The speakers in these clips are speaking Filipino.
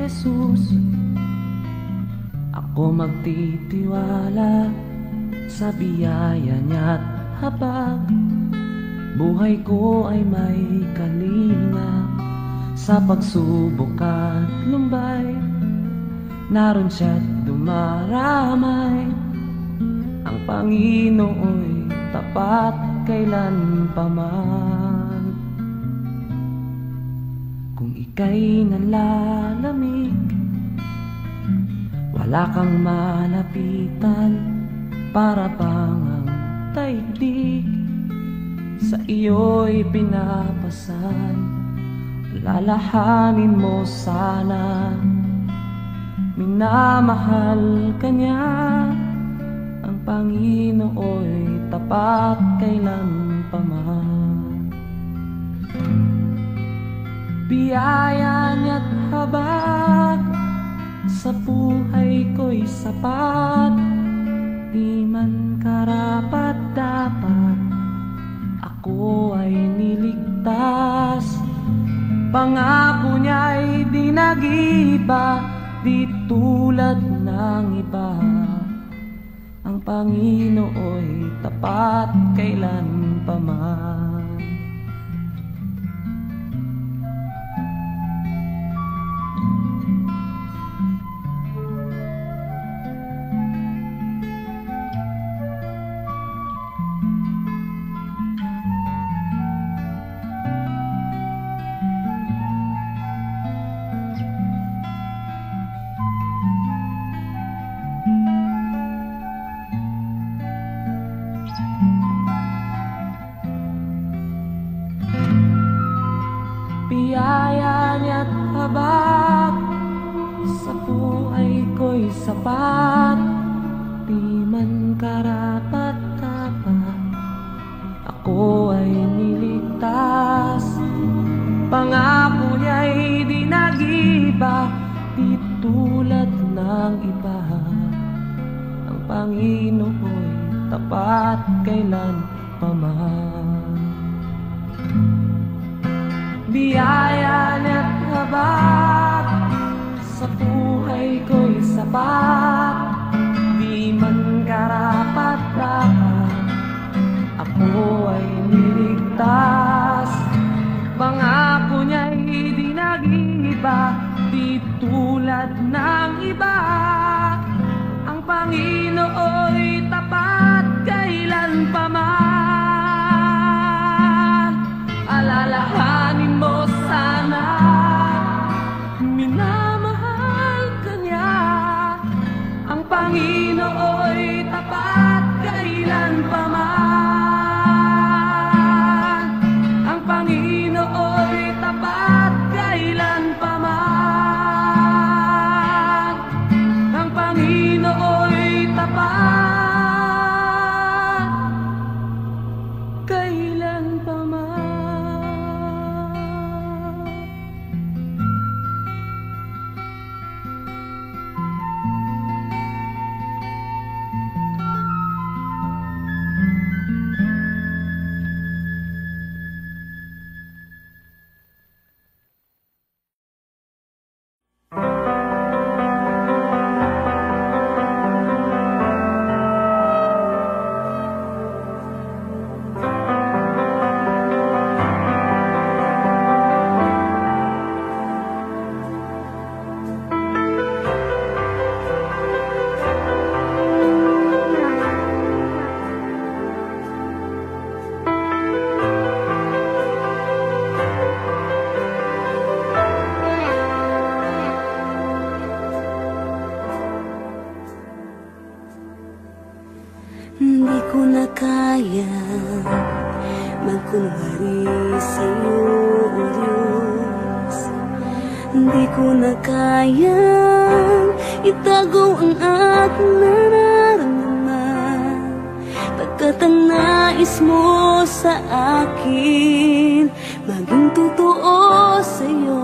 Jesus. Ako magtitiwala sa biyaya niya't habag buhay ko ay may kalinga. Sa pagsubok at lumbay, naroon siya't dumaramay. Ang Panginoo'y tapat kailan pa man. Kung ika'y nalalamig, wala kang malapitan, para bang ang daigdig sa iyo'y pinapasan. Lalahanin mo sana, minamahal ka niya. Ang Panginoo'y tapat kailan pa man. Biyaya niya't habag sa buhay ko'y sapat. Di man karapat-dapat, ako ay niligtas. Pangako niya'y di nag-iba, di tulad ng iba. Ang Panginoo'y tapat kailan pa man. Biyaya niya't habag sa buhay ko'y sapat. Di man karapat-dapat, ako ay niligtas. Pangako niya'y di nag-iba, di tulad ng iba. Ang Panginoo'y tapat kailan pa man. Biyaya niya't habag sa buhay ko'y sapat. Di man karapat-dapat, ako ay niligtas. Pangako niya'y di nag-iba, di tulad ng iba. Ang Panginoo'y tapat kailan pa man. Alalahanin mo sana, minamahal ka niya. Ang Panginoo'y tapat kailan pa man. Ang Panginoo'y tapat kailan pa man. Ang Panginoo'y tapat kailan pa man. Hindi ko na kaya magkunwari sa'yo, O Diyos. Hindi ko na kaya itago ang aking nararamdaman, pagkat ang nais mo sa akin maging totoo sa'yo.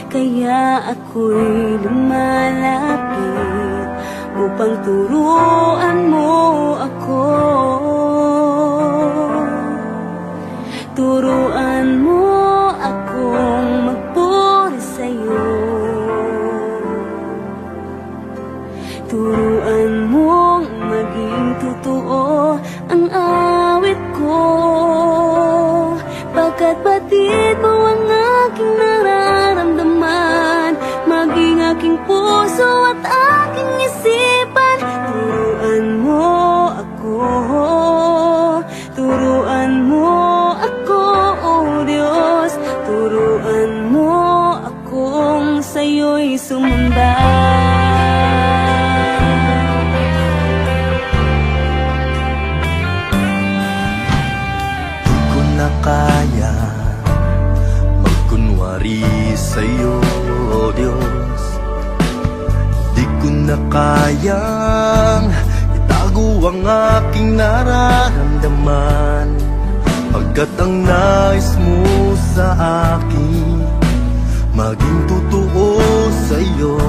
Kaya ako'y lumalapit upang turuan mo ako. Turuan mo akong magpuri sa'yo. batid mo ang aking nararamdaman, maging aking puso at aking isipan. Turuan mo ako, turuan mo ako, oh Diyos. Turuan mo akong sa'yo'y sumamba. Kaya magkunwari sa'yo, oh Diyos. Di ko na kayang itago ang aking nararamdaman, pagkat ang nais mo sa akin maging totoo sa'yo.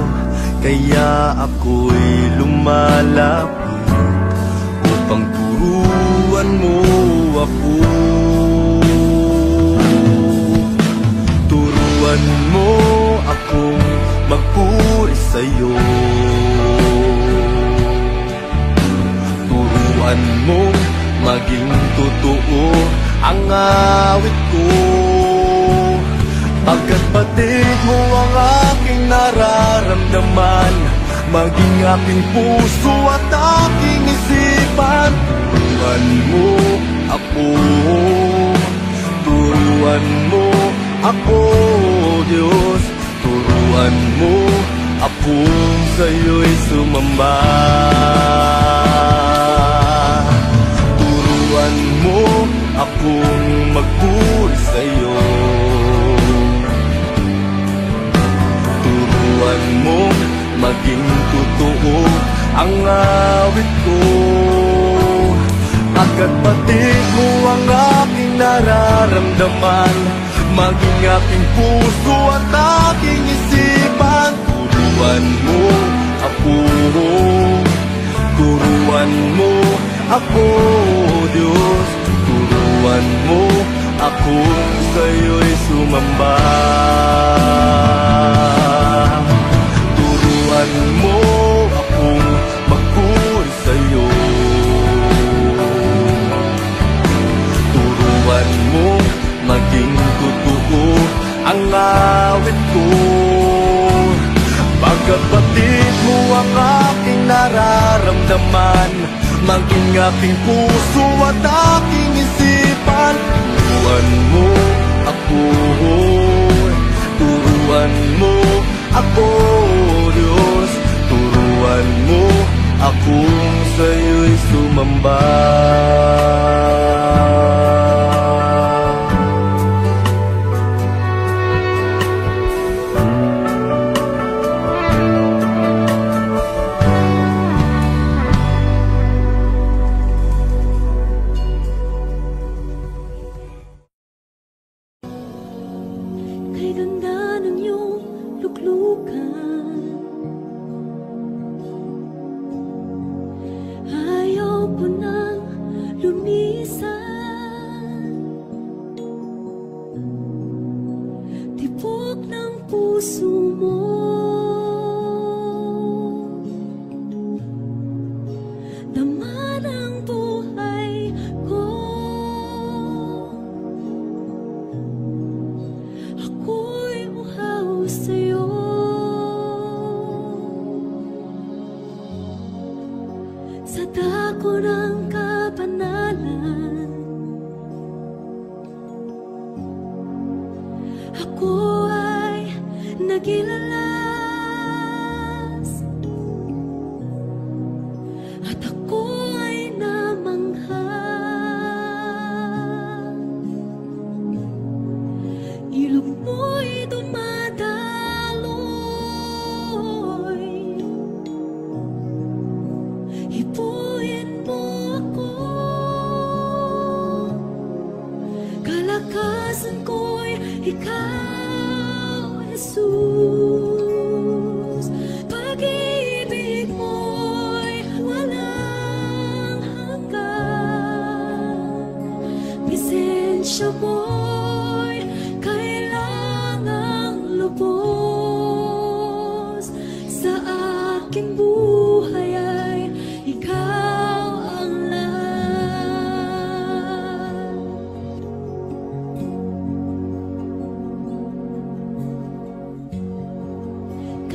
Kaya ako'y lumalapit upang turuan mo ako. Turuan mo akong magpuri sa'yo. Turuan mo maging totoo ang awit ko, pagkat batid mo ang aking nararamdaman, maging aking puso at aking isipan. Turuan mo ako, turuan mo ako, Diyos. Turuan mo akong sa'yo'y sumamba. Turuan mo akong magpuri sa'yo. Turuan mo maging totoo ang awit ko, pagkat batid mo ang aking nararamdaman, maging aking puso at aking isipan. Turuan mo ako, turuan mo ako, Diyos. Turuan mo akong sa'yo'y sumamba. Turuan mo akong magpuri sa'yo. Turuan mo maging totoo ang awit ko, pagkat batid mo ang aking nararamdaman, maging aking puso at aking isipan. Turuan mo ako, turuan mo ako, Diyos. Turuan mo akong sa'yo'y sumamba.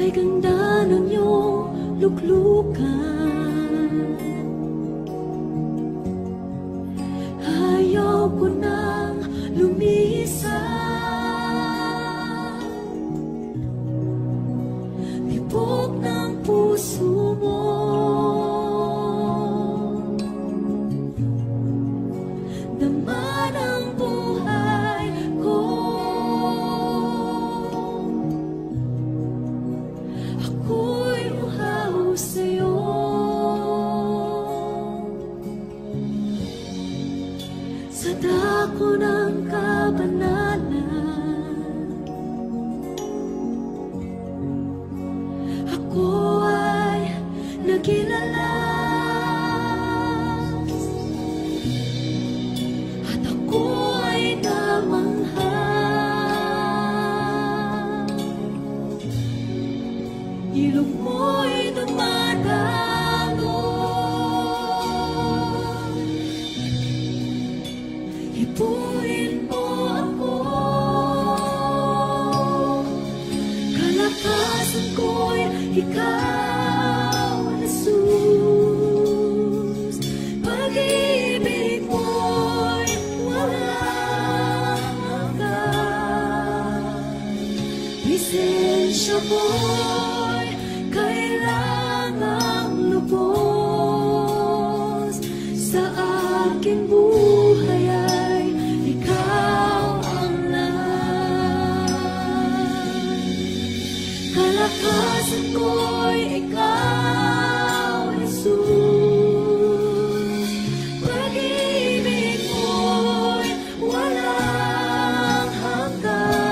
Kay ganda ng iyong luklukan, ayaw ko nang lumisan. Tibok ng puso mo, dama ng buhay ko. Ako'y uhaw sa'yo, sa dako ng kabanalan. Ako ay nagilalas, at ako ay namangha. Ilong mo'y dumadaloy, hipuin mo ako. Kalakasan ko'y ikaw, Jesus. Pag-ibig mo'y walang hanggan. Lisensya mo'y kailangang lubos. Sa aking buhay ay ikaw ang lahat. Kalakasan ko'y ikaw, Jesus. Pag-ibig mo'y walang hanggan.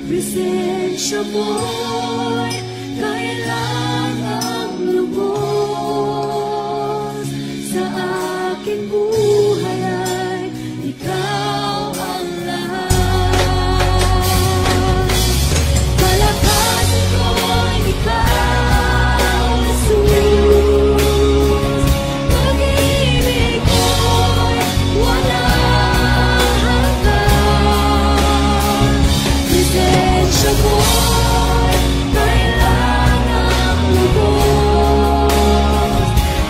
Presensya mo'y kailangang lubos. Sa aking buhay ay ikaw ang lahat. Kalakasan ko'y ikaw, Jesus. Pag-ibig ko'y walang hanggan. Presensya mo'y kailangang lubos.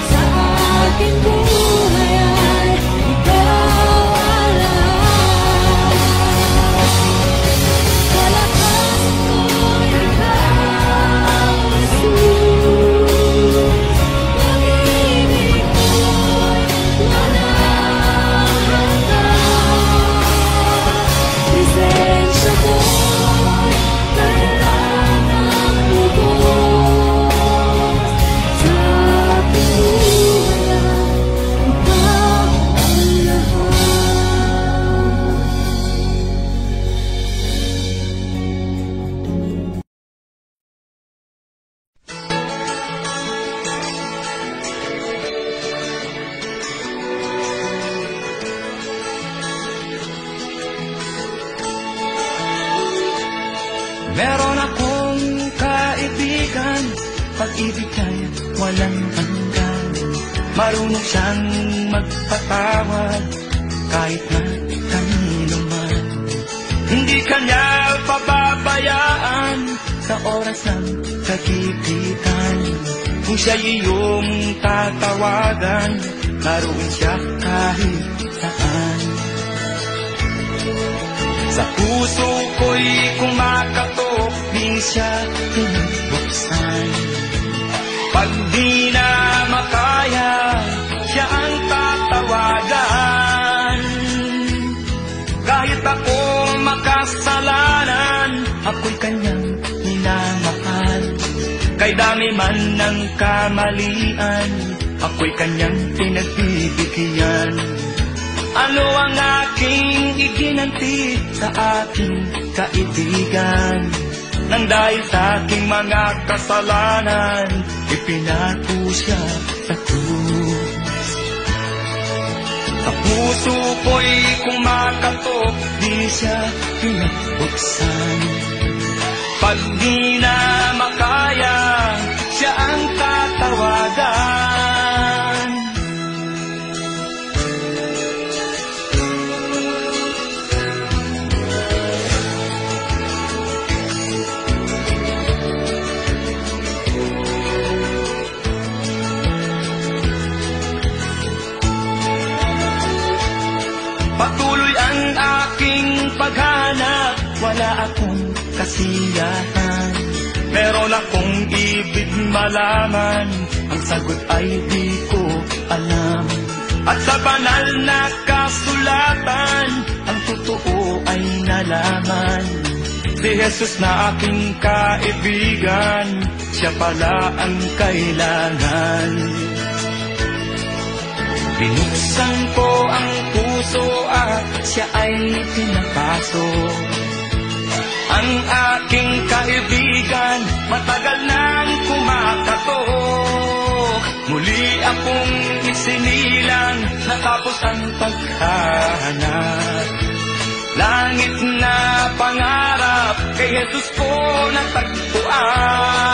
Sa aking buhay ay ikaw ang lahat. Kalakasan ko'y ikaw, Jesus. Pag-ibig ko'y walang hanggan. Presensya mo'y kailangang lubos. Sa aking buhay ay ikaw ang Meron akong kaibigan, pag-ibig ay walang hanggan. Marunong siyang magpatawad kahit na kanino man. Hindi kanya pababayaan sa oras ng kagipitan. Kung siya'y iyong tatawagan, naroon siya kahit saan. Sa puso ko'y kumakatok, di siya pinabuksan. Pag di na makaya, siya ang tatawagan. Kahit ako makasalanan, ako'y kanyang minamahal. Kay dami man ng kamalian, ako'y kanyang pinagbibigyan. Ano ang aking iginanti sa aking kaibigan? Nang dahil sa aking mga kasalanan, ipinako siya sa krus. Sa puso ko'y kumakatok, di siya pinabuksan. Pag di na makaya, siya ang tatawagan. kasiyahan. Meron akong ibig malaman, ang sagot ay di ko alam. At sa banal na kasulatan, ang totoo ay nalaman. Si Jesus na aking kaibigan, siya pala ang kailangan. Binuksan ko ang puso at siya ay pinapasok. Ang aking kaibigan, matagal nang kumakatok. Muli akong isinilang, natapos ang paghahanap. Langit na pangarap, kay Jesus ko natagpuan.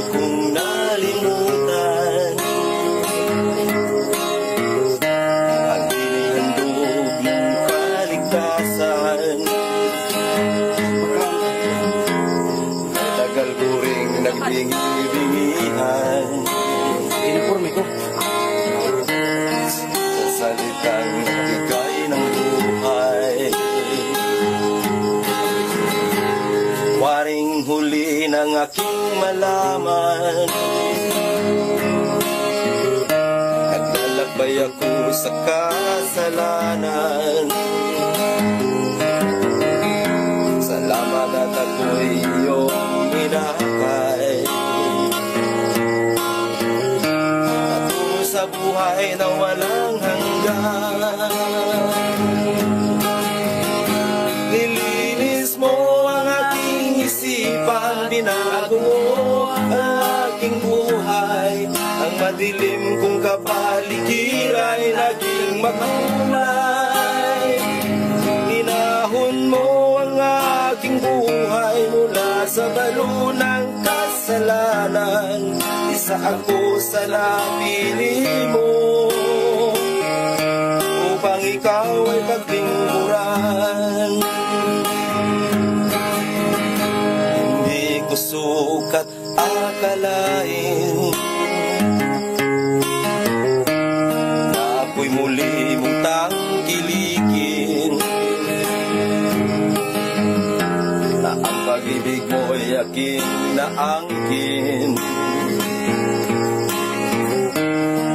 kong nalimutan ang inihandog ng kaligtasan. Tagal ko ring nagbingi-bingihan sa salitang nagbigay ng buhay. Waring huli ng aking malaman, naglalakbay ako sa kasalanan. Salamat at ako'y iyong inakay, patungo sa buhay na walang hanggan. Nilinis mo ang aking isipan, binago mo ang aking buhay. Ang madilim kong kapaligiran ay naging makulay. Inahon mo ang aking buhay mula sa balo ng kasalanan. Isa ako sa napili mo upang ikaw ay paglingkuran. Hindi ko sukat akalain na ako'y muli mong tangkilikin, na ang pag-ibig mo'y aking naangkin.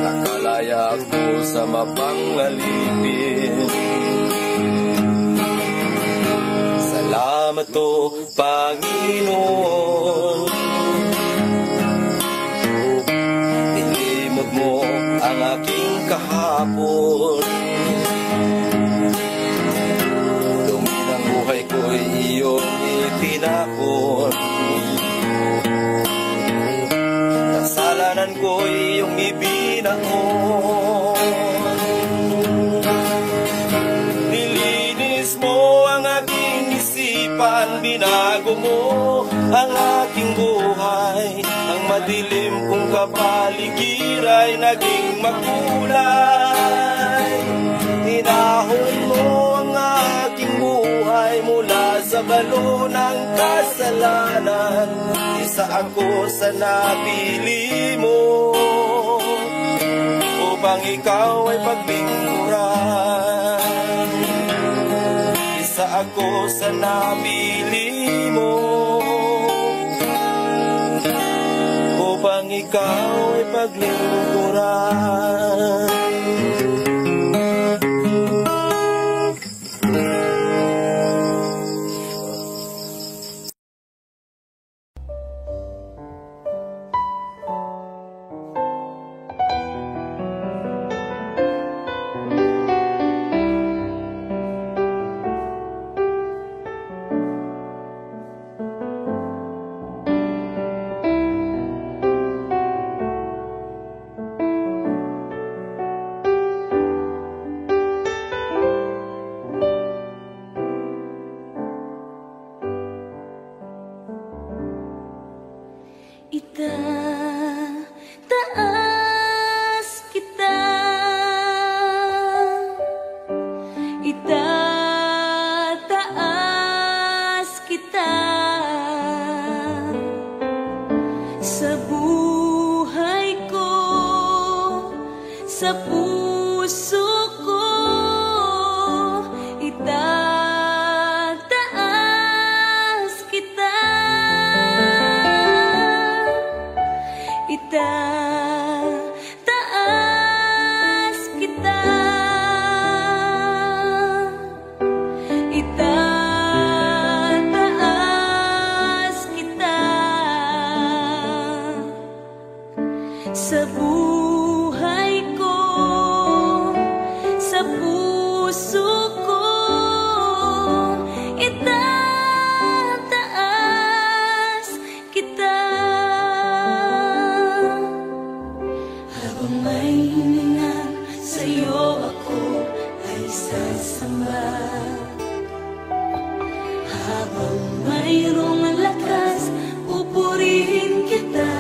Nakalaya ako sa mapangalipin. Salamat o Panginoon, nilimot mo ang aking kahapon. Dumi ng buhay ko'y iyong itinapon. Kasalanan ko'y iyong ibinaon. Nilinis mo ang aking isipan, binago mo ang aking buhay. Ang madilim kong kapaligiran ay naging makulay. Inahon mo ang aking buhay mula sa balo ng kasalanan. Isa ako sa napili mo upang ikaw ay paglingkuran. Isa ako sa napili mo upang ikaw ay paglingkuran. Itataas kita, itataas kita sa buhay ko, sa puso ko. Itataas kita, itataas kita, itataas kita sa buhay ko, sa puso ko. Itataas kita. Habang may hininga sa'yo ako ay sasamba, habang mayroong lakas pupurihin kita.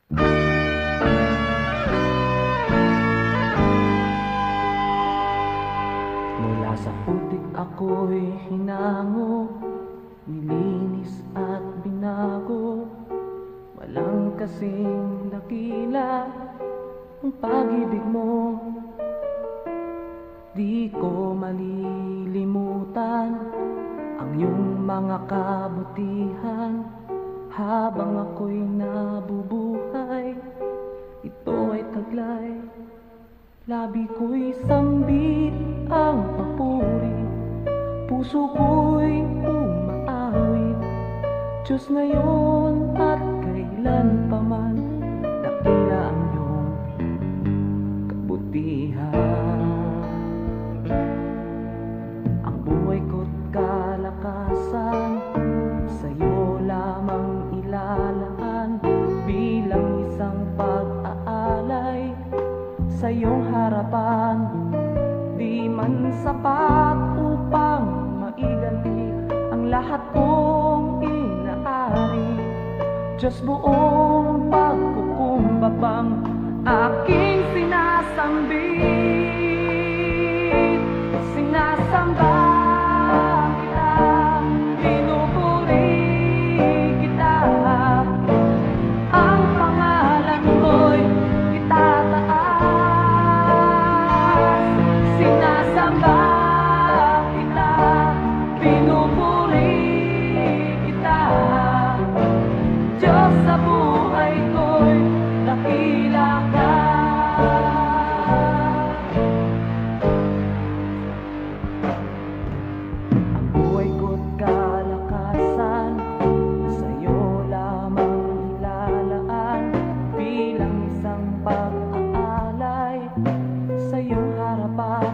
Mula sa putik ako'y hinango, nilinis at binago. Walang kasing dakila ang pag-ibig mo. Di ko malilimutan ang iyong mga kabutihan. Habang ako'y nabubuhay, ito ay taglay. Labi ko'y sambit ang papuri, puso ko'y umaawit. Diyos ngayon at kailan pa man, dakila ang iyong kabutihan. Ang buhay ko't kalakasan, sa'yo lamang ilalaan. Bilang isang pag-aalay sa iyong harapan, di man sapat upang maiganti ang lahat kong inaari. Diyos, buong pagkukumbabang aking sinasambit. Sinasamba kita, pinupuri kita. Ang pangalan mo'y itataas. Sinasamba kita, pinupuri kita. Diyos, sa buhay ko'y dakila ka. Ang buhay ko't kalakasan, sa'yo lamang ilalaan. Bilang isang pag-aalay sa iyong harapan,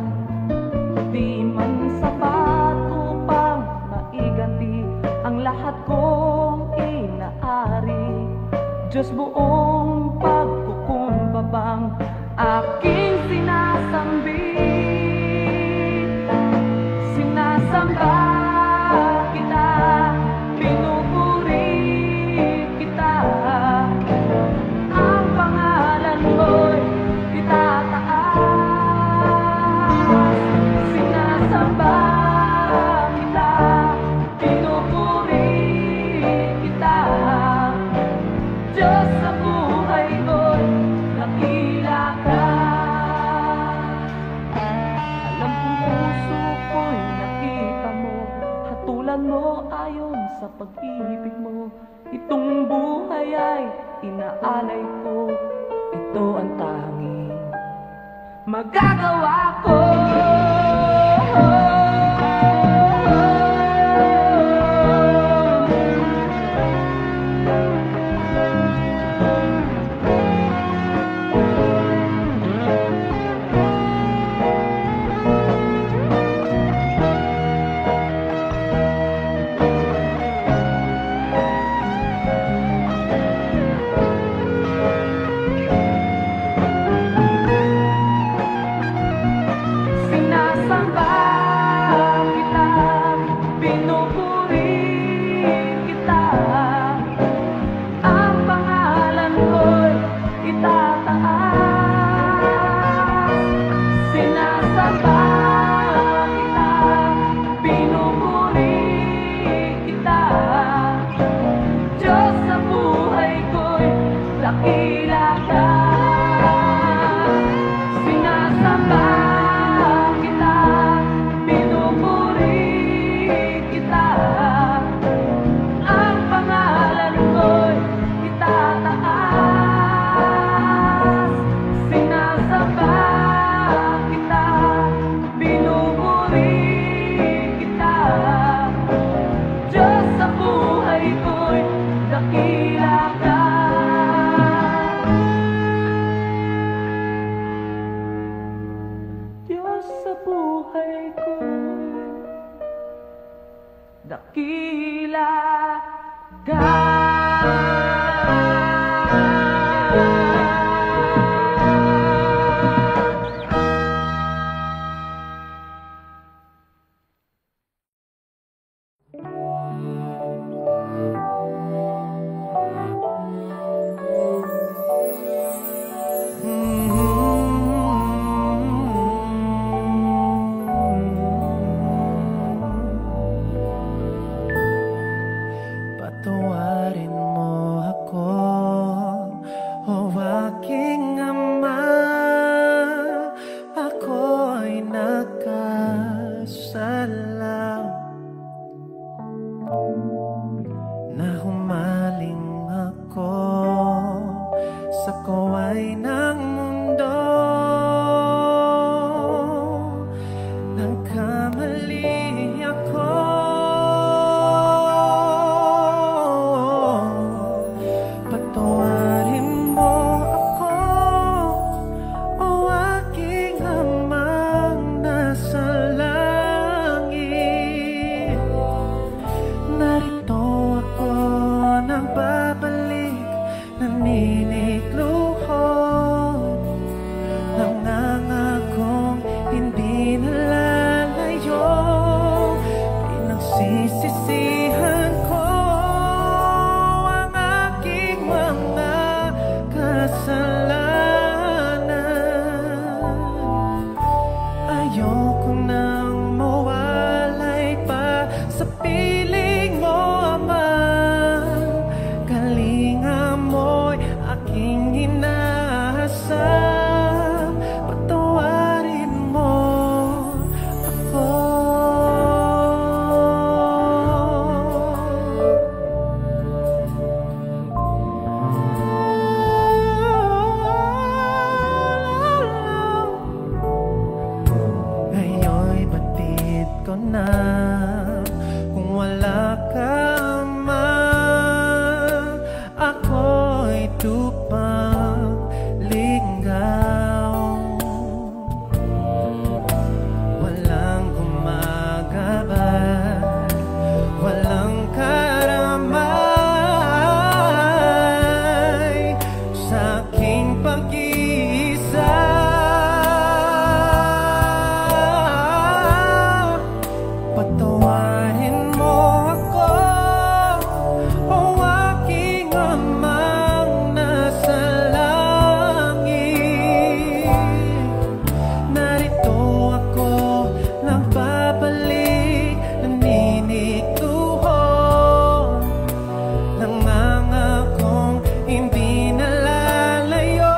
di man sapat upang maiganti ang lahat kong inaari. Diyos, buong pagkukumbabang aking sinasambit. Sinasamba kita, pinupuri kita. Ang pangalan mo'y itataas. Sinasamba kita, pinupuri kita. Diyos, sa buhay ko'y dakila ka. Alam kong puso ko'y nakita mo, hatulan mo ayon sa pag-ibig mo. Itong buhay ay inaalay ko, ito ang tanging magagawa ko. Sinasamba kita, pinupuri kita. Ang pangalan ko'y itataas. Sinasamba kita, pinupuri kita. Diyos, sa buhay ko'y dakila ka. Sinasamba kita, pinupuri kita. Ang pangalan ko'y itataas. Sinasamba kita, pinupuri kita. Diyos, sa buhay ko'y dakila ka. sa kaway ng mundo. Nagkamali ako, patawarin mo ako, o aking amang nasa langit. Narito ako nang babalik, naninikluhod, nangangakong hindi nalalayo. Pinagsisisihan ko ang aking mga kasalanan. Ayoko nang mawalay pa sa piling mo, Ama. Kalinga mo'y aking inaasam, patawarin mo ako. Ngayon'y batid ko na kung wala ka, Ama. Ako'y tupang ligaw, walang gumagabay, walang karamay sa aking pag-iisa. Patawarin mo ako, o aking amang nasa langit. Narito ako nagbabalik, naninituhod, nangangakong hindi nalalayo.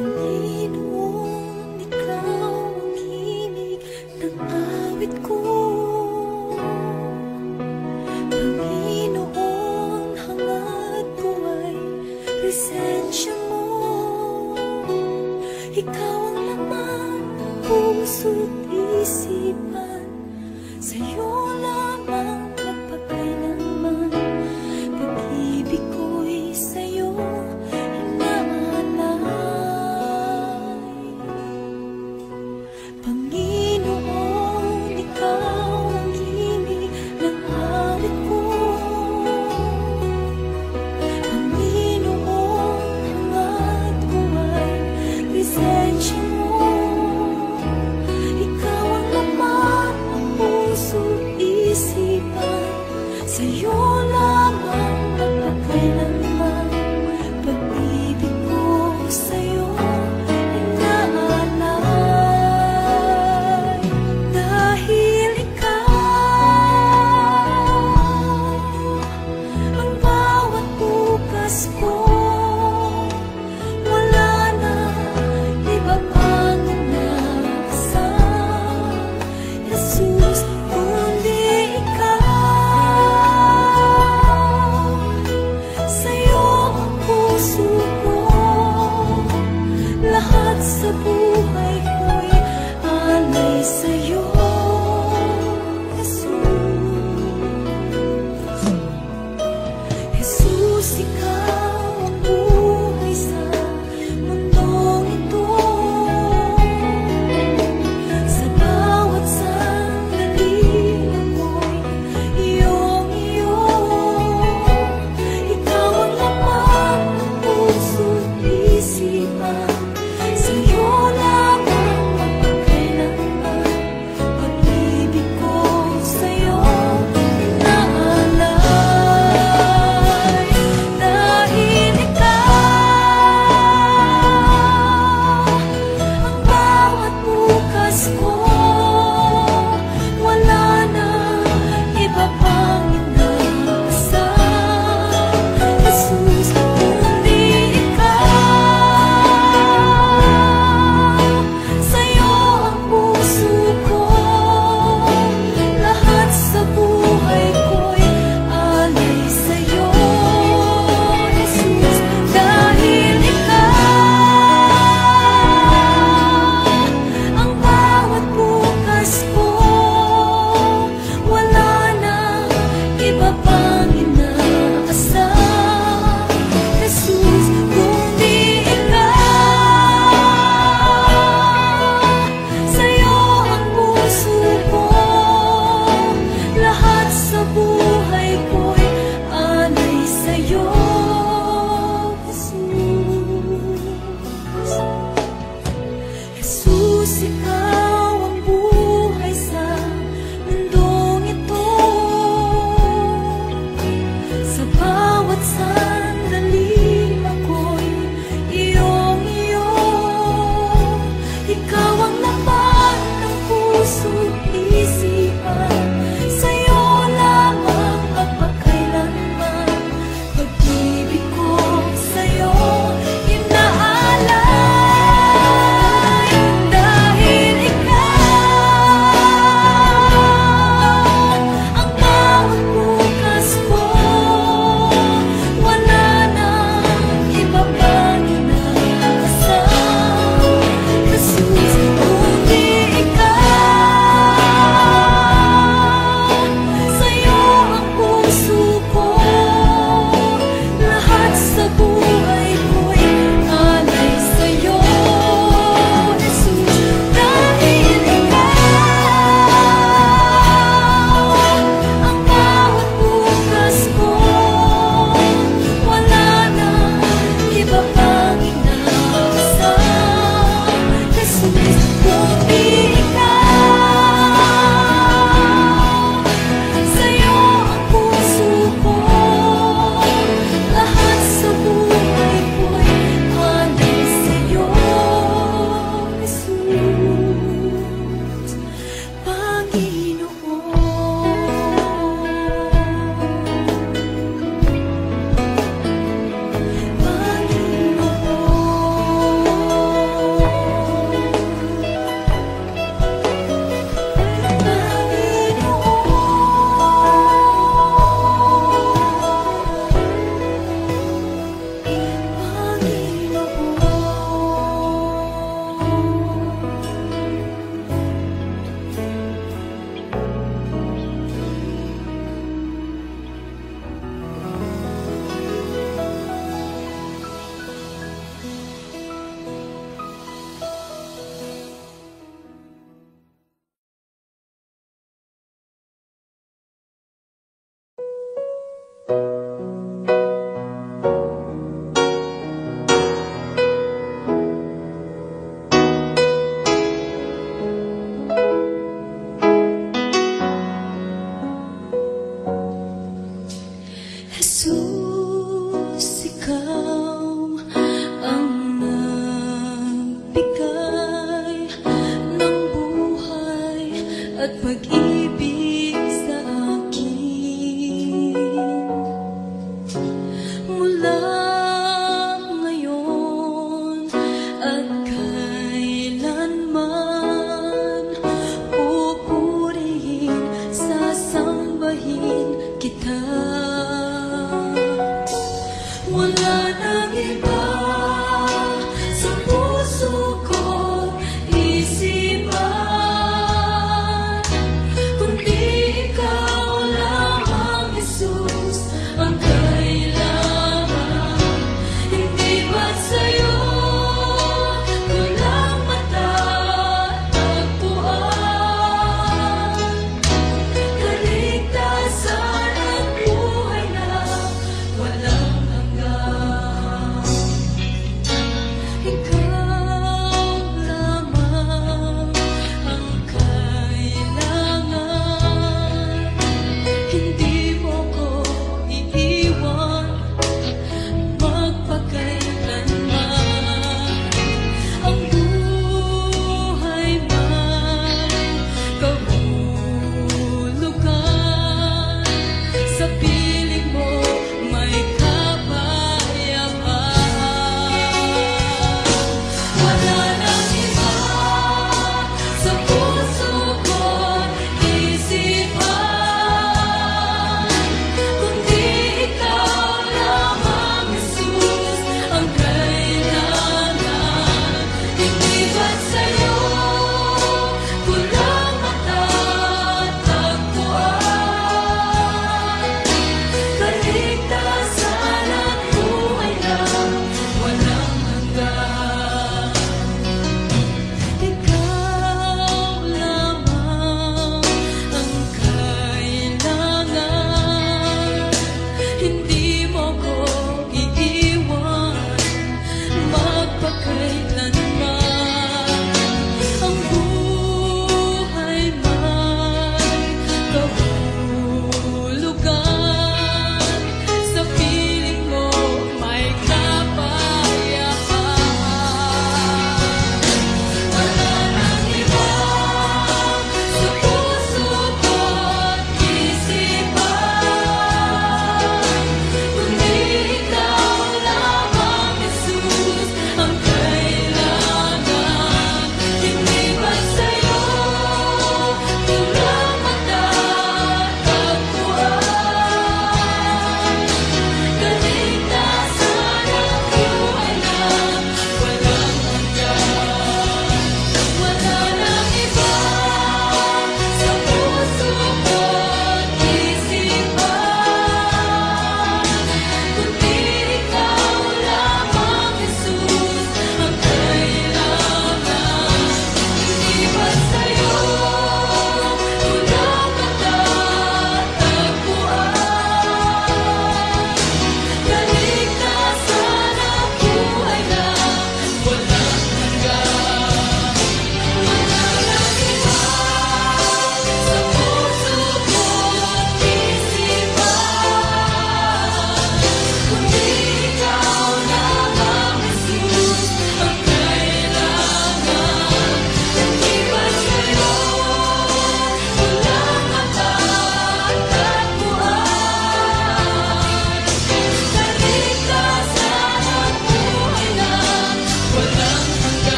Panginoon, ikaw ang himig ng awit ko. Panginoon, hangad ko ay presensya mo. Ikaw ang laman ng puso't isipan, sa'yo lamang magpakailanman. Pag-ibig ko'y sa'yo hinaalay. Panginoon, ikaw ang himig ng awit ko. Panginoon, hangad ko ay presensya mo. Ikaw ang laman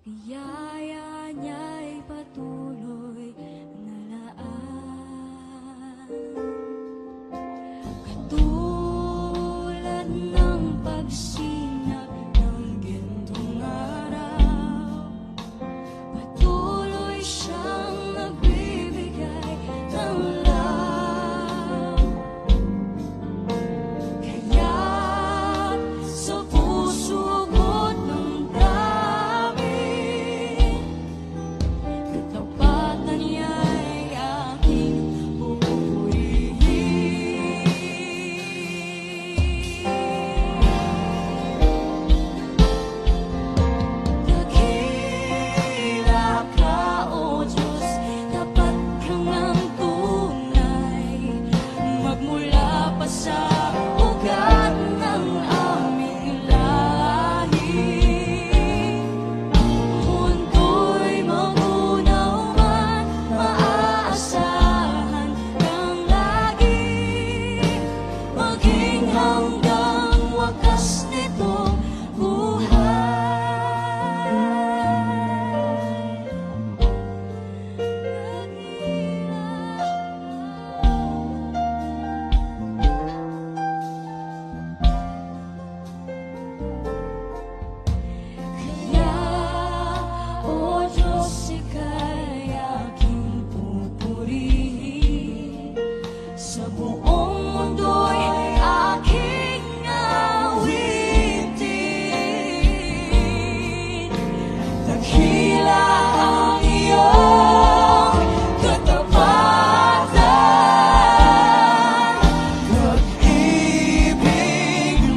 biyaya niya'y patuloy na laan. Katulad ng pagsinag ng gintong araw, patuloy siyang nagbibigay ng love. Kaya't sa puso-got ng daming katapatan niya'y aking pupurihin. Dakila ka, O Diyos, dapat kang ang tunay, magmula pa sa ugat ng aming lahi. Mundo'y magunaw man, maaasahan kang lagi, maging hanggang wakas nitong buhay. Kaya, O Diyos, ika'y aking pupurihin, sa buong mundo'y aking awitin. Dakila ang iyong katapatan, pag-ibig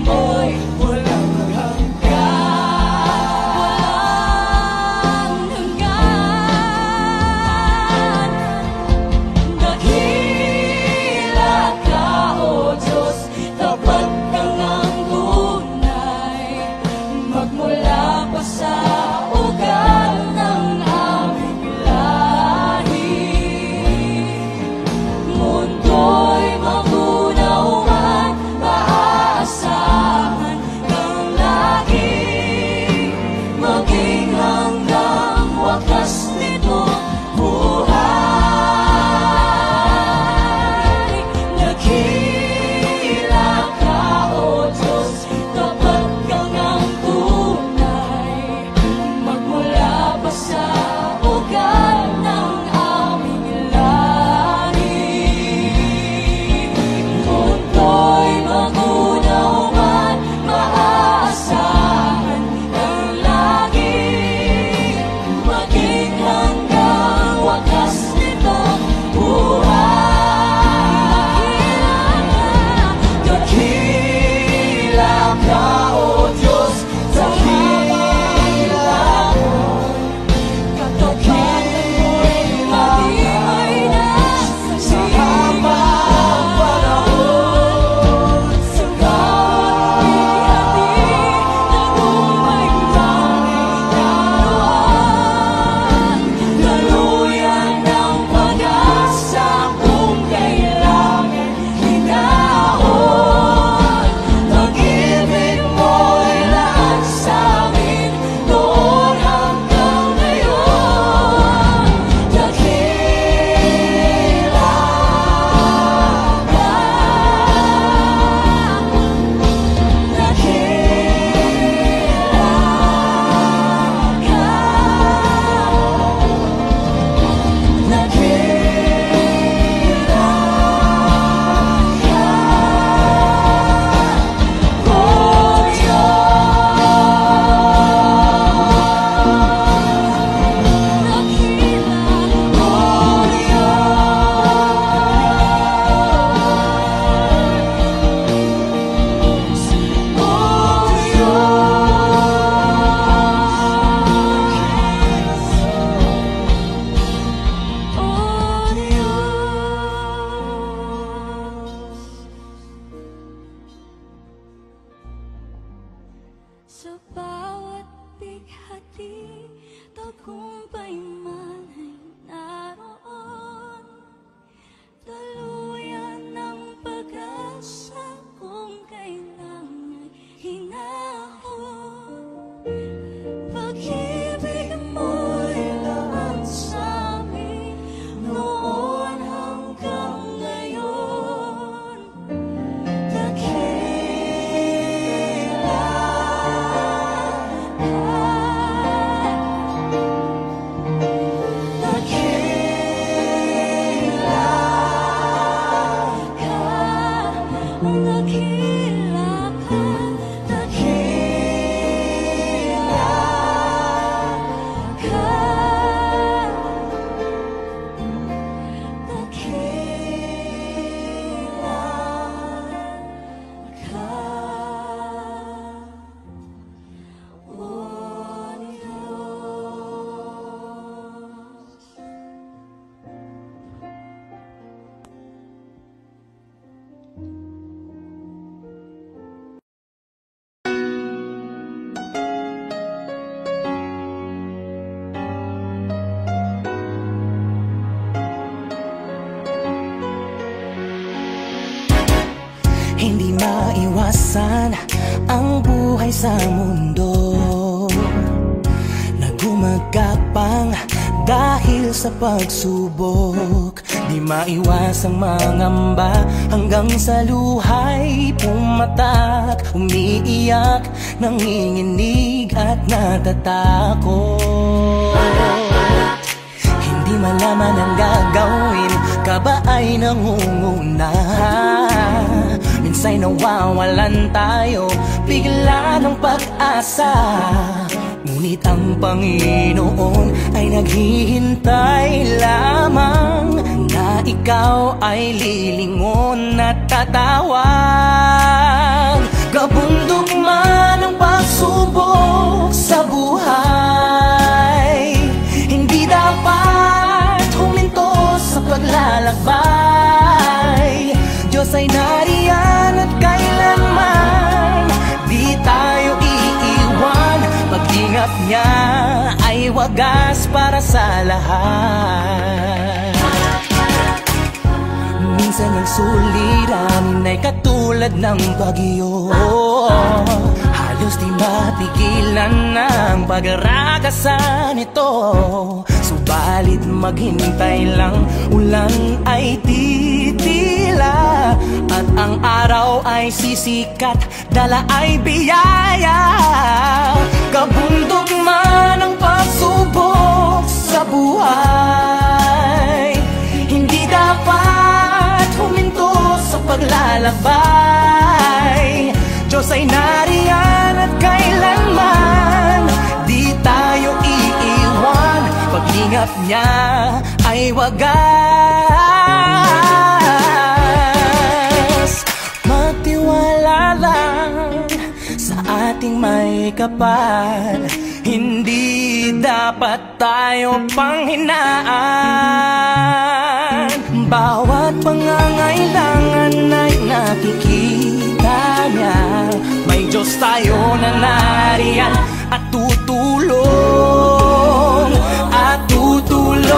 mo'y walang hanggan. Walang hanggan. maiwasan ang buhay sa mundo na gumagapang dahil sa pagsubok. Di maiwasang mangamba hanggang sa luhay pumatak, umiiyak, nanginginig at natatakot. Hindi malaman ang gagawin, ka ba ay nangunguna? Minsa'y nawawalan tayo bigla ng pag-asa. Ngunit ang Panginoon ay naghihintay lamang na ikaw ay lilingon at tatawag. Kabundok man ang pagsubok sa buhay, hindi dapat huminto sa paglalakbay. Diyos ay nariyan at kailanman di tayo iiwan. Pag-ingat niya ay wagas para sa lahat. Minsan ang suliranin ay katulad ng bagyo, halos di mapigilan ng pag-aragasan ito. Subalit maghintay lang, ulan ay titila at ang araw ay sisikat, dala ay biyaya. Kabundok man ang pagsubok sa buhay, hindi dapat huminto sa paglalakbay. Diyos ay nariyan at kailanman di tayo iiwan. Pag-ingat niya ay wagas. Magtiwala lang sa ating may kapal, hindi dapat tayo panghinaan. Bawat pangangailangan ay nakikita niya. May Diyos tayo na nariyan at tutulong, at tutulong.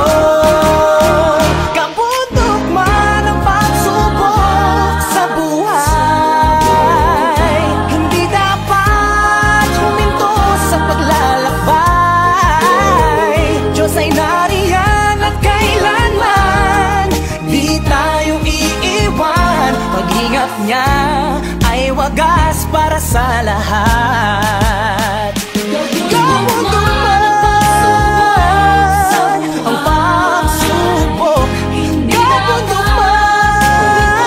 Kabundok man ang pagsubok sa buhay, hindi dapat huminto sa paglalakbay. Diyos ay nariyan at kailanman di tayo iiwan. Pag-ingat niya ay wagas para sa lahat. Kabundok man ang pagsubok, kabundok man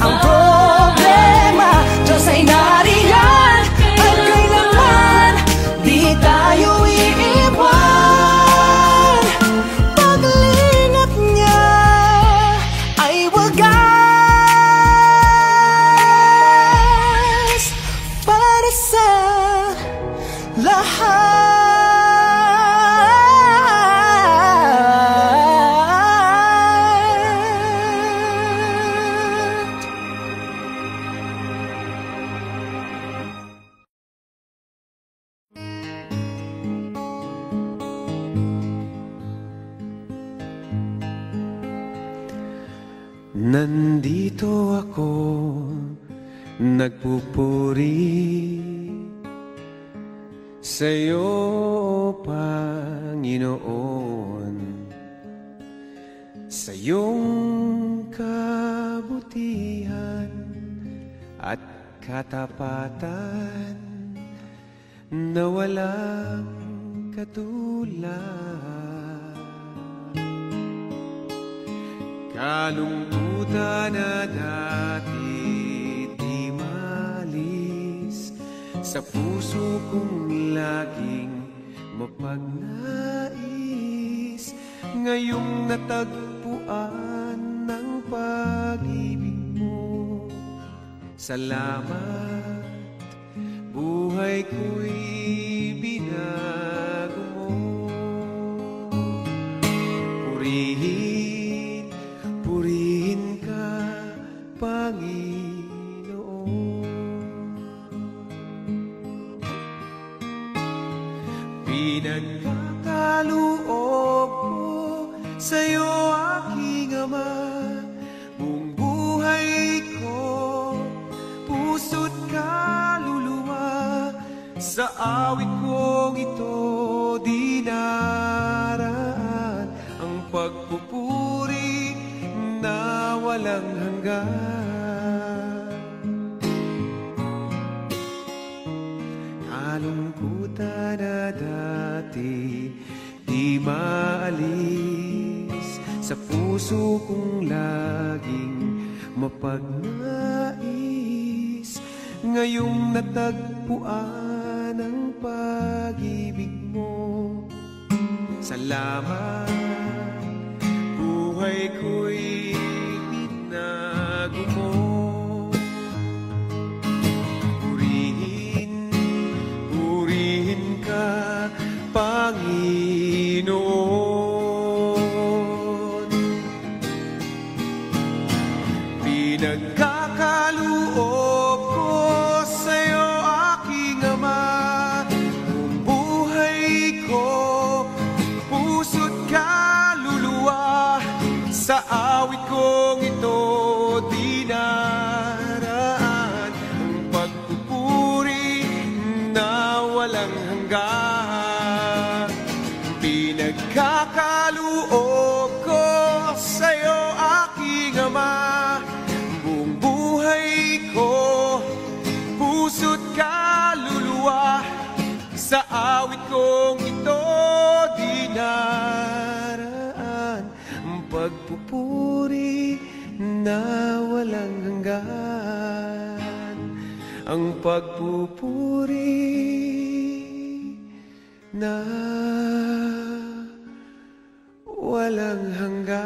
ang problema. Diyos ay nariyan at kailanman di tayo iiwan. Pag-ingat niya ay wagas para sa lahat. Nandito ako, nagpupuri sa'yo, Panginoon, sa iyong kabutihan at katapatan na walang katulad. Kalungkutan na dati di malis sa puso kong laging mapagnais, ngayong natagpuan ng pag-ibig mo. Salamat, buhay ko'y binago mo. Purihin, purihin ka, Panginoon. Pinagkakaloob ko sa'yo, aking Ama, buong buhay ko Sa awit kong ito di naraan ang pagpupuri na walang hanggan. Kalungkutan na dati di maalis sa puso kong laging mapagnais. Ngayong natagpuan ang pag-ibig mo, salamat. Buhay ko'y binago mo. Purihin ka, Panginoon. Pinagkakaloob ko sa'yo, aking Ama, buong buhay ko, puso't kaluluwa. Sa awit kong ito di naraan ang pagpupuri na walang hanggan. Pinagkakaloob ko sa'yo, aking Ama, buong buhay ko, puso't kaluluwa. Sa awit kong ito di naraan ang pagpupuri na walang hanggan. Ang pagpupuri na walang hanggan.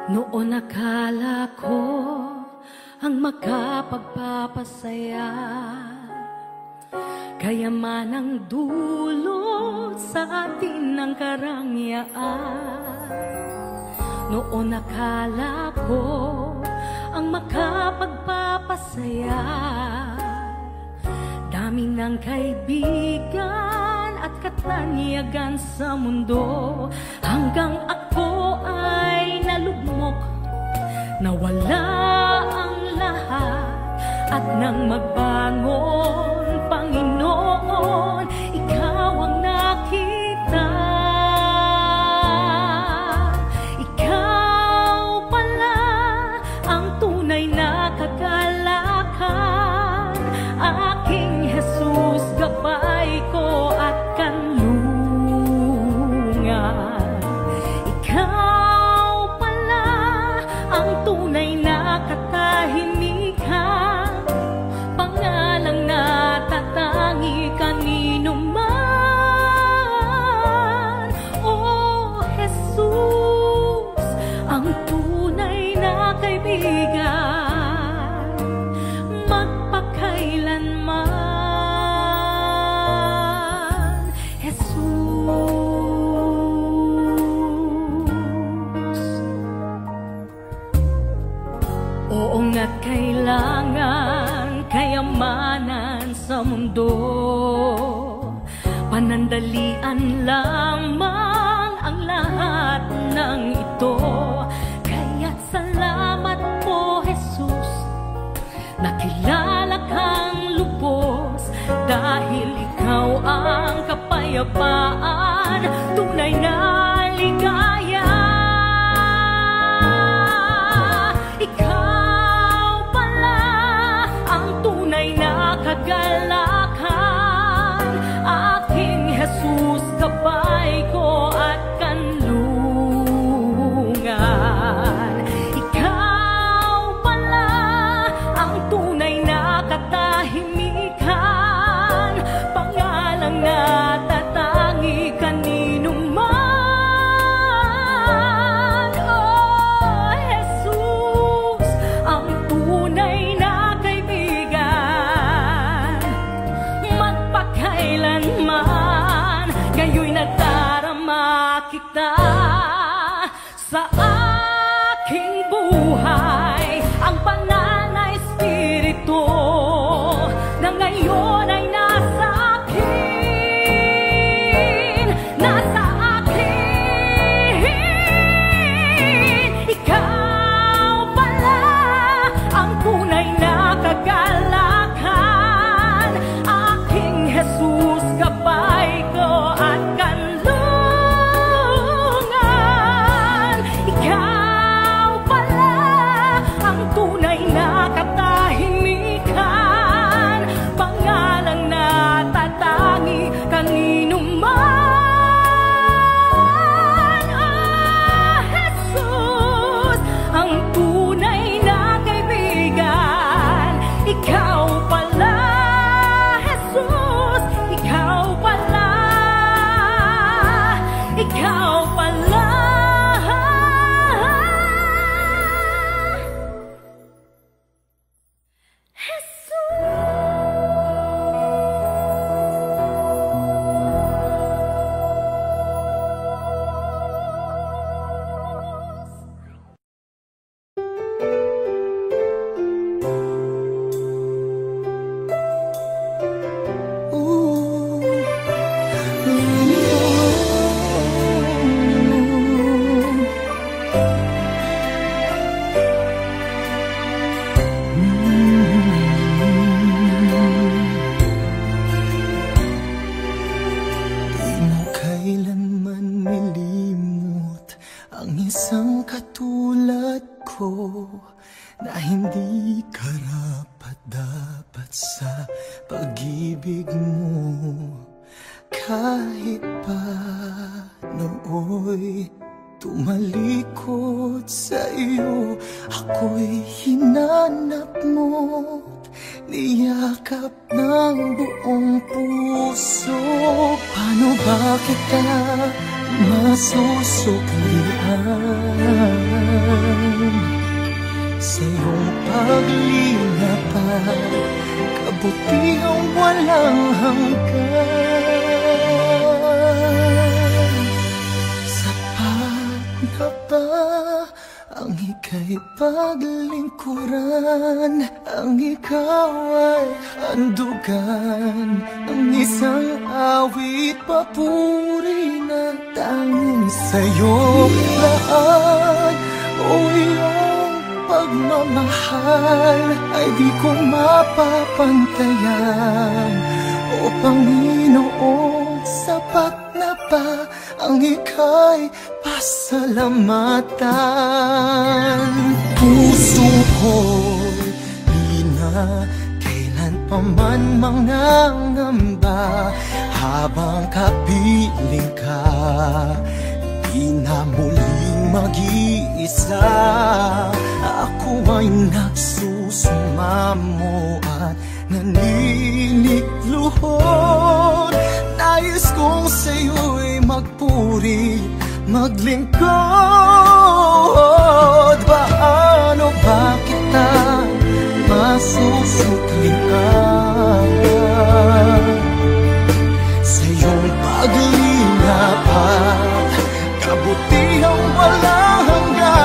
Noon akala ko ang makapagpapasaya, kayaman ang dulot sa atin ng karangyaan. Noon akala ko ang makapagpapasaya, dami ng kaibigan at katanyagan sa mundo, hanggang ako ay nalugmok, nawala ang lahat. At nang magbangon, Panginoon, ikaw ang nakita. Ikaw pala ang tunay na kagalakan, aking Jesus, gabay ko at kanlungan. Ikaw pala ang tunay na katahimikan, pangalang natatangi kanino man. Oh Jesus, ang tunay na kaibigan, magpakailanman. Jesus, oo nga't kailangan kayamanan sa mundo, panandalian lamang ang lahat ng ito. Kaya't salamat po, Jesus, nakilala kang lubos, dahil ikaw ang kapayapaan, tunay na ligaya. Ikaw pala ang tunay na kagalakan, aking Jesus, gabay ko at kanlungan. Ikaw pala ang tunay na katahimikan, pangalang natatangi kanino man. kita sa aking buhay. Ang banal na espiritu na ngayon ay nasa akin, nasa akin. Ikaw pala ang tunay na kagalakan, aking Jesus, gabay ko at kanlungan. Ikaw pala ang tunay na katahimikan, pangalang natatangi kanino man. Jesus, ang tunay na kaibigan. Ikaw pala, Jesus, ikaw pala, ikaw pala. Di mo kailanman nilimot ang isang katulad ko na hindi karapat-dapat sa pag-ibig mo. Kahit pa nooy tumalikod sa iyo, ako'y hinanap mo't niyakap ng buong puso. Paano ba kita masusuklian sa iyong paglingapad, kabutihang walang hanggan? Sapat na ba ang ika'y paglingkuran, ang ikaw ay handugan ng isang awit papuri na tanging sa'yo lahat? O iyong pagmamahal ay di ko mapapantayan. O Panginoon, sapat na ba ang ika'y pasalamatan? Puso ko'y di na kailan pa man mangangamba, habang kapiling ka, di na muling mag-iisa. Ako ay nagsusumamo at naninikluhod. Nais kong sa'yo'y magpuri, maglingkod. Paano ba kita masusuklian sa iyong paglingapad, kabutihang walang hanggan?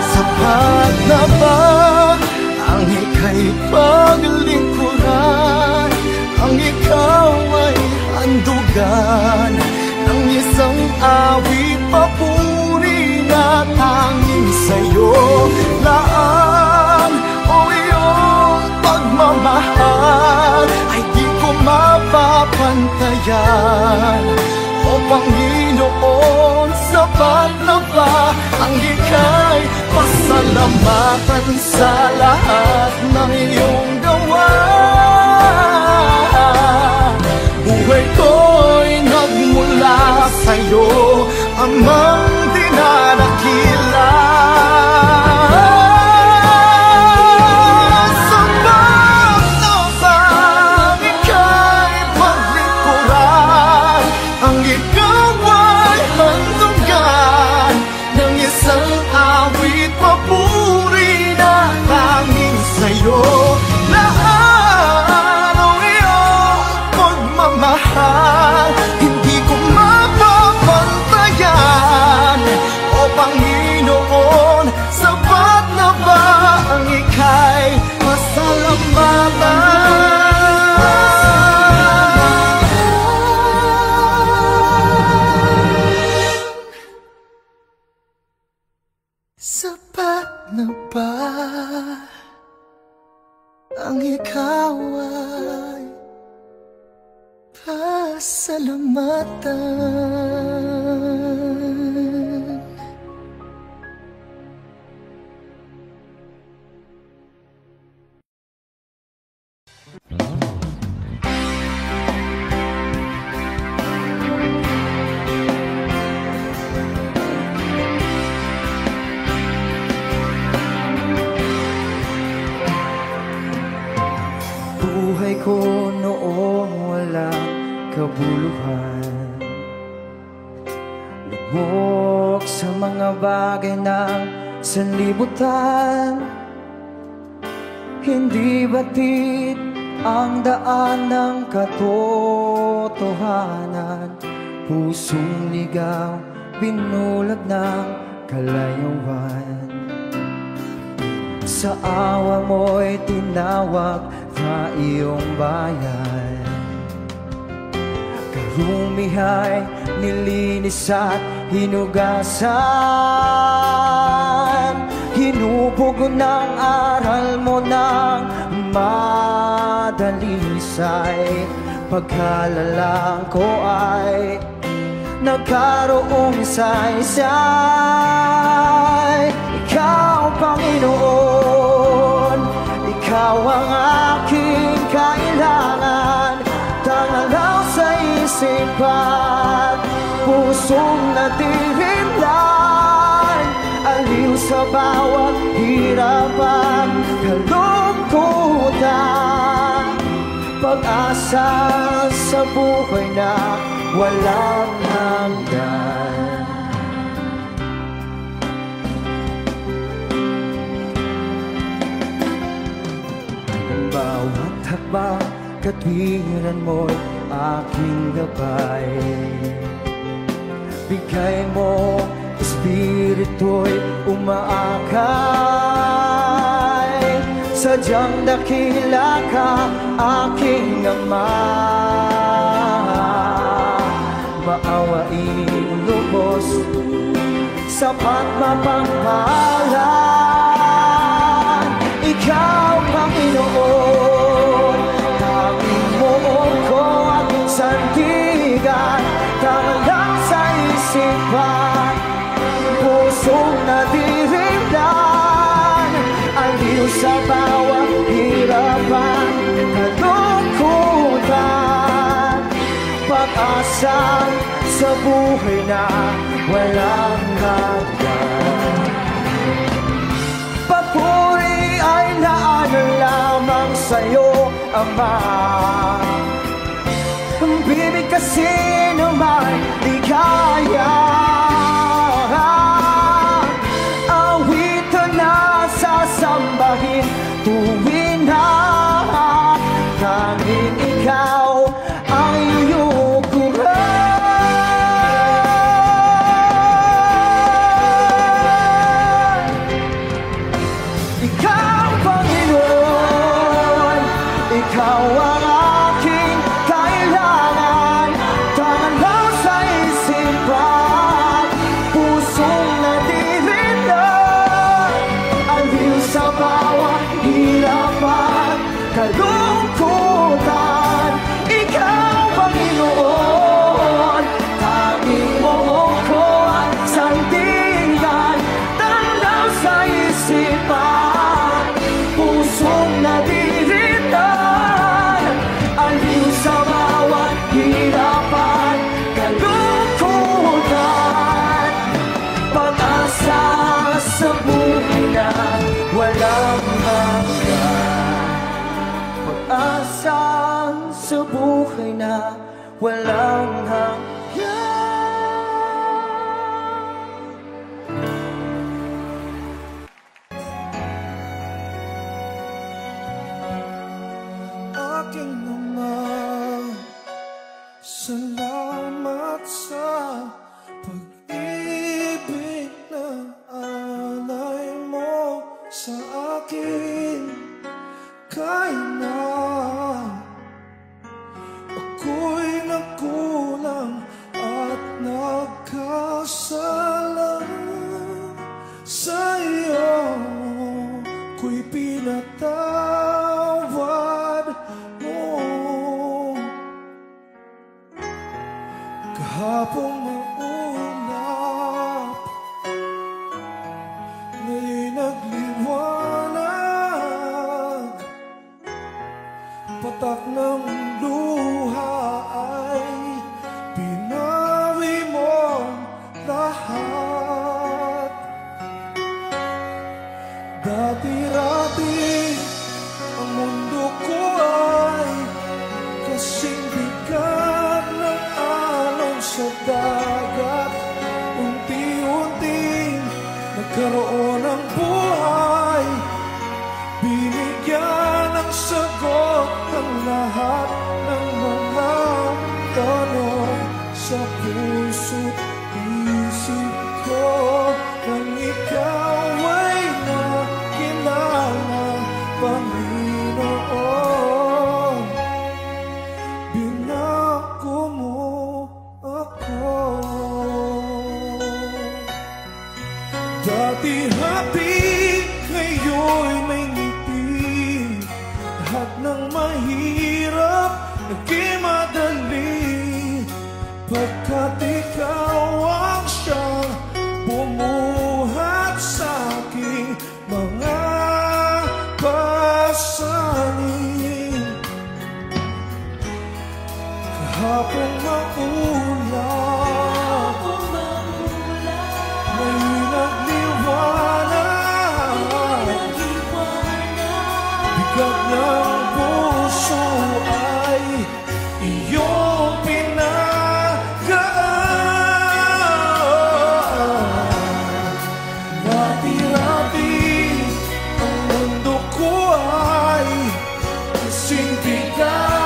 Sapat na ba ang ika'y paglingkuran, ang ikaw ay handugan ng isang awit papuri na tanging sa'yo laan? O iyong pagmamahal ay di ko mapapantayan. O Panginoon, sapat na ba ang ika'y pasalamatan sa lahat ng iyong gawa? Buhay ko'y nagmula sa'yo, Amang dinadakila. Sapat na ba ang ika'y paglingkuran, ang ikaw ay handugan ng isang awit papuri na tanging sa'yo lahat? ikaw ay pasalamatan. Buhay ko noong walang kabuluhan, lubog sa mga bagay ng sanlibutan. Hindi batid ang daan ng katotohanan, pusong ligaw, binulag ng kalayuan. Sa awa mo'y tinawag na iyong bayan, karumihay nilinis at hinugasan. Hinubog ng aral mo ng madalisay, pagkalalang ko ay nagkaroong saysay. Ikaw, Panginoon, ikaw ang aking kailangan. Tangalaw sa isipan, pusong natirimlan, aliw sa bawat hirapan, kalungkutan, pag-asa sa buhay na walang hanggan. Bawat hakbang, katwiran mo'y aking gabay. Bigay mo, espiritu'y umaakay. Sadyang dakila ka, aking Ama. Maawain lubos, sapat mapangpalan. Ikaw, Panginoon, tanging mo ko at sandigan. Tanglang sa isipan, pusong nadirimlan, aliw sa bawat hirapan, kalungkutan, pag-asa sa buhay na walang hanggan. Papuri ay naanan lamang sa'yo, Ama. Bibig kasi naman di kaya. Awitan na sasambahin tuwin na tanging ikaw ang iyong kuran. Ikaw, Panginoon, ikaw ang aking kailangan. Tangalaw sa isipan, pusong nadirinlan, aliw sa bawat hirapan, kalungkutan. Ikaw, Panginoon, tanging mo ko at sandigan. Tangalaw sa isipan, pusong nadirinlan, aliw sa bawat hirapan, kalungkutan, pag-asa sa buhay na walang hanggan. Pag-asa sa buhay na walang hanggan. Aking Ama, salamat sa pag-ibig na alay mo sa akin. Kahit na ako'y nagkulang Kahapong maulap, ngayon'y nagliwanag. Patak ng luha ay pinawi mo lahat. Dati-rati ang mundo ko ay kasing bigat ng alon sa dagat. Unti-unting nagkaroon ng buhay, binigyan ng sagot ang lahat ng mga tanong sa puso't isip ko. Nang ikaw ay nakilala, Panginoon, binako mo ako. Dati happy, ngayon may ngiti. Lahat ng mahirap naging madali, pagkat ikaw ang siyang bumuhat sa aking mga pasanin. Kahapong maulap, ngayon'y nagliwanag. Bigat ng puso ay iyong pinagaan. Dati-rati ang mundo ko ay kasing bigat